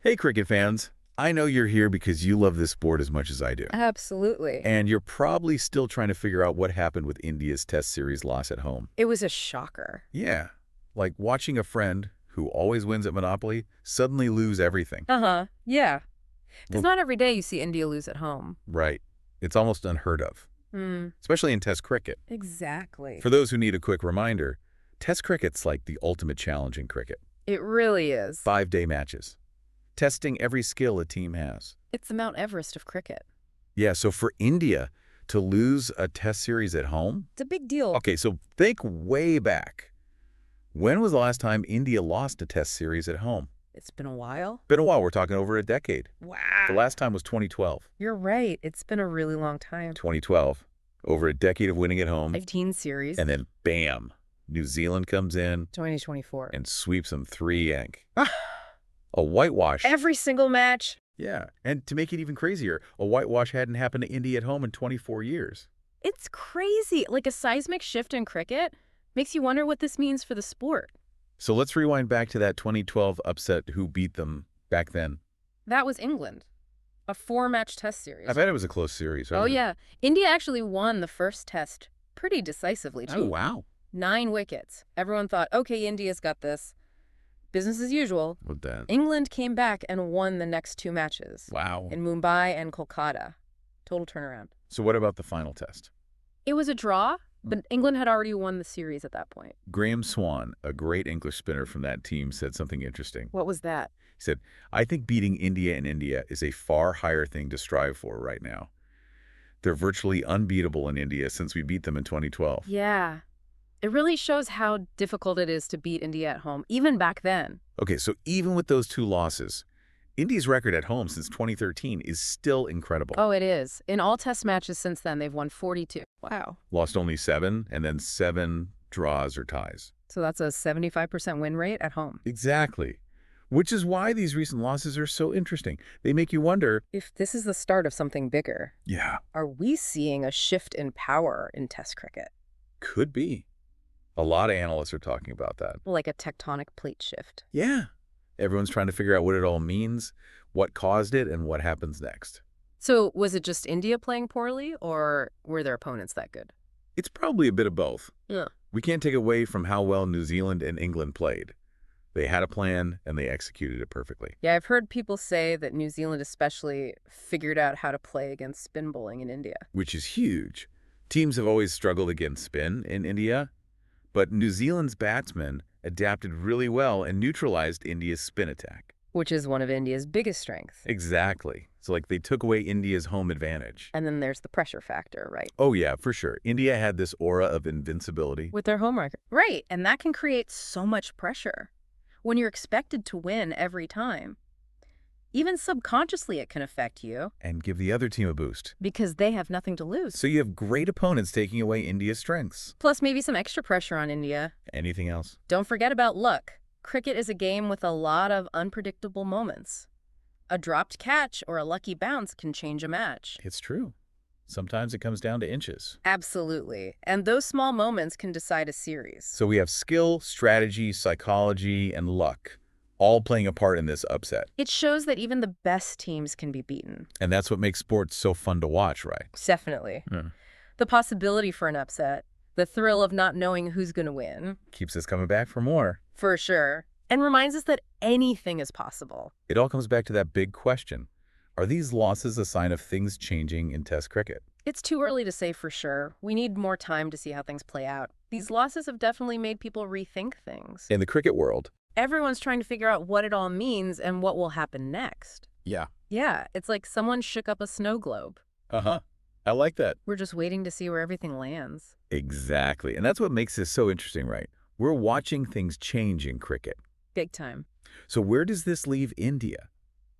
Hey, cricket fans. I know you're here because you love this sport as much as I do. Absolutely. And you're probably still trying to figure out what happened with India's Test series loss at home. It was a shocker. Yeah, like watching a friend who always wins at Monopoly suddenly lose everything. Uh-huh. Yeah. Because Well, not every day you see India lose at home. right. It's almost unheard of, Hmm. especially in Test cricket. Exactly. For those who need a quick reminder, Test cricket's like the ultimate challenge in cricket. It really is. 5-day matches, testing every skill a team has. It's the Mount Everest of cricket. Yeah, so for India to lose a Test series at home, It's a big deal. okay, so think way back. When was the last time India lost a Test series at home? It's been a while. Been a while. We're talking over a decade. Wow. The last time was 2012. You're right. It's been a really long time. 2012. Over a decade of winning at home. 15 series. And then, bam, New Zealand comes in 2024. and sweeps them 3-yank. A whitewash. Every single match. Yeah, and to make it even crazier, a whitewash hadn't happened to India at home in 24 years. It's crazy. Like a seismic shift in cricket makes you wonder what this means for the sport. So let's rewind back to that 2012 upset. Who beat them back then? That was England. A 4-match test series. I bet it was a close series. Oh, yeah. India actually won the first test pretty decisively, too. Oh, wow. 9 wickets. Everyone thought, okay, India's got this. Business as usual. With that. England came back and won the next 2 matches. Wow. In Mumbai and Kolkata. Total turnaround. So what about the final test? It was a draw, but England had already won the series at that point. Graham Swan, a great English spinner from that team, said something interesting. What was that? He said, I think beating India in India is a far higher thing to strive for right now. They're virtually unbeatable in India since we beat them in 2012. Yeah. It really shows how difficult it is to beat India at home, even back then. Okay, so even with those 2 losses, India's record at home since 2013 is still incredible. Oh, it is. In all test matches since then, they've won 42. Wow. Lost only 7, and then 7 draws or ties. So that's a 75% win rate at home. Exactly. Which is why these recent losses are so interesting. They make you wonder, If this is the start of something bigger, yeah, are we seeing a shift in power in Test cricket? could be. A lot of analysts are talking about that. Like a tectonic plate shift. Yeah. Everyone's trying to figure out what it all means, what caused it, and what happens next. So was it just India playing poorly, or were their opponents that good? It's probably a bit of both. Yeah. We can't take away from how well New Zealand and England played. They had a plan, and they executed it perfectly. Yeah, I've heard people say that New Zealand especially figured out how to play against spin bowling in India. Which is huge. Teams have always struggled against spin in India, but New Zealand's batsmen adapted really well and neutralized India's spin attack. Which is one of India's biggest strengths. Exactly. So, like, they took away India's home advantage. And then there's the pressure factor, right? Oh, yeah, for sure. India had this aura of invincibility. With their home record. Right, and that can create so much pressure when you're expected to win every time. Even subconsciously, it can affect you And give the other team a boost. because they have nothing to lose. So you have great opponents taking away India's strengths. Plus, maybe some extra pressure on India. Anything else? Don't forget about luck. Cricket is a game with a lot of unpredictable moments. A dropped catch or a lucky bounce can change a match. It's true. Sometimes it comes down to inches. Absolutely. And those small moments can decide a series. So we have skill, strategy, psychology, and luck, all playing a part in this upset. It shows that even the best teams can be beaten. And that's what makes sports so fun to watch, right? Definitely. Yeah. The possibility for an upset, the thrill of not knowing who's going to win, Keeps us coming back for more. for sure, and reminds us that anything is possible. It all comes back to that big question. Are these losses a sign of things changing in Test cricket? It's too early to say for sure. We need more time to see how things play out. These losses have definitely made people rethink things. In the cricket world, Everyone's trying to figure out what it all means and what will happen next. yeah. Yeah, it's like someone shook up a snow globe. Uh-huh. I like that. We're just waiting to see where everything lands. Exactly. And that's what makes this so interesting, right? We're watching things change in cricket. Big time. So where does this leave India?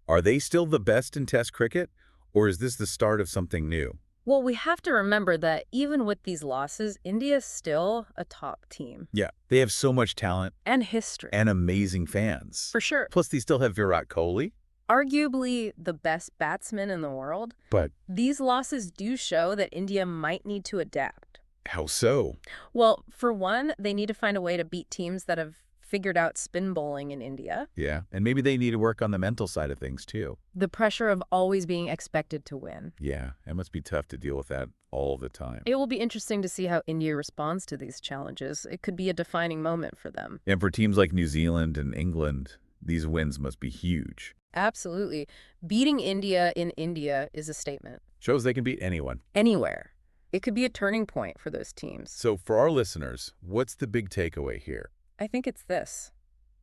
Are they still the best in Test cricket, or is this the start of something new? Well, we have to remember that even with these losses, India's still a top team. Yeah. They have so much talent And history. and amazing fans. For sure. Plus, they still have Virat Kohli. Arguably the best batsman in the world, But these losses do show that India might need to adapt. how so? Well, for one, they need to find a way to beat teams that have figured out spin bowling in India. Yeah, and maybe they need to work on the mental side of things, too. The pressure of always being expected to win. Yeah, it must be tough to deal with that all the time. It will be interesting to see how India responds to these challenges. It could be a defining moment for them. And for teams like New Zealand and England, these wins must be huge. Absolutely. Beating India in India is a statement. Shows they can beat anyone. Anywhere. It could be a turning point for those teams. So for our listeners, what's the big takeaway here? I think it's this.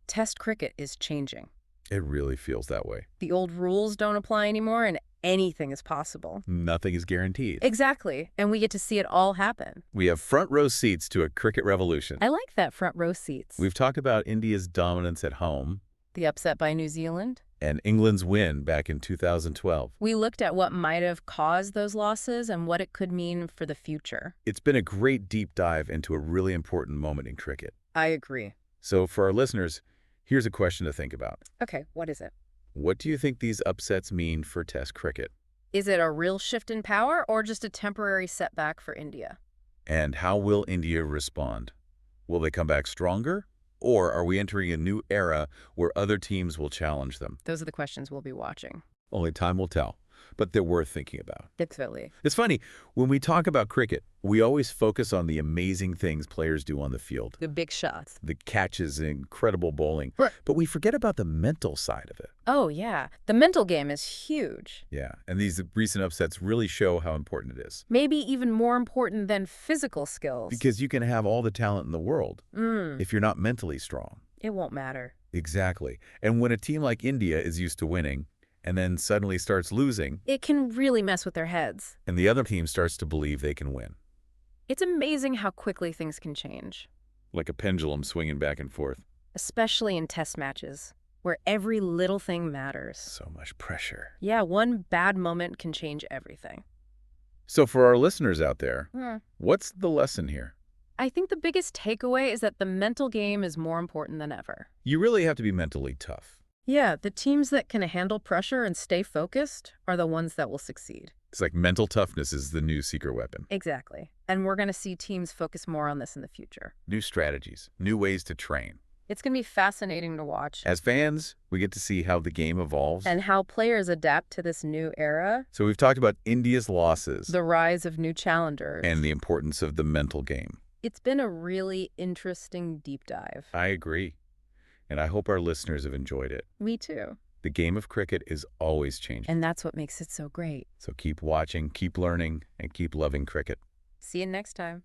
Test cricket is changing. It really feels that way. The old rules don't apply anymore and anything is possible. Nothing is guaranteed. Exactly. And we get to see it all happen. We have front row seats to a cricket revolution. I like that front row seats. We've talked about India's dominance at home The upset by New Zealand. and England's win back in 2012. We looked at what might have caused those losses and what it could mean for the future. It's been a great deep dive into a really important moment in cricket. I agree. So for our listeners, here's a question to think about. Okay, what is it? What do you think these upsets mean for Test cricket? Is it a real shift in power or just a temporary setback for India? And how will India respond? Will they come back stronger? Or are we entering a new era where other teams will challenge them? Those are the questions we'll be watching. Only time will tell, but they're worth thinking about. Definitely. It's funny, when we talk about cricket, we always focus on the amazing things players do on the field. The big shots. The catches, incredible bowling. Right. But we forget about the mental side of it. Oh, yeah. The mental game is huge. Yeah, and these recent upsets really show how important it is. Maybe even more important than physical skills. Because you can have all the talent in the world if you're not mentally strong. It won't matter. Exactly. And when a team like India is used to winning and then suddenly starts losing, It can really mess with their heads. and the other team starts to believe they can win, It's amazing how quickly things can change, like a pendulum swinging back and forth. especially in test matches, where every little thing matters. So much pressure. Yeah, one bad moment can change everything. So for our listeners out there, what's the lesson here? I think the biggest takeaway is that the mental game is more important than ever. You really have to be mentally tough. Yeah, the teams that can handle pressure and stay focused are the ones that will succeed. It's like mental toughness is the new secret weapon. Exactly. And we're going to see teams focus more on this in the future. New strategies, new ways to train. It's going to be fascinating to watch. As fans, we get to see how the game evolves. And how players adapt to this new era, So we've talked about India's losses the rise of new challengers. and the importance of the mental game. It's been a really interesting deep dive. I agree. And I hope our listeners have enjoyed it. Me too. The game of cricket is always changing. And that's what makes it so great. So keep watching, keep learning, and keep loving cricket. See you next time.